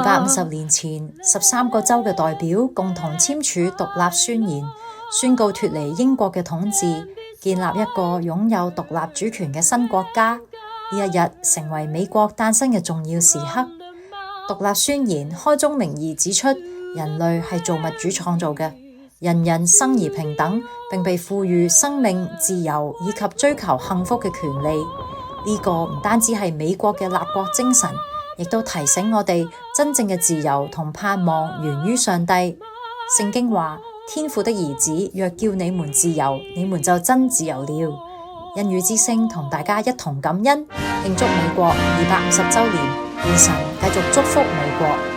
250年前，13個州嘅代表共同簽署獨立宣言，宣告脫離英國嘅統治，建立一個擁有獨立主權嘅新國家。呢一日成為美國誕生嘅重要時刻。獨立宣言開宗明義指出，人類係造物主創造嘅，人人生而平等，並被賦予生命、自由以及追求幸福嘅權利。呢個唔單止係美國嘅立國精神，亦都提醒我哋真正嘅自由同盼望源於上帝。聖經話：天父的兒子若叫你們自由，你們就真自由了。恩語之聲同大家一同感恩，慶祝美國250週年，願神繼續祝福美國。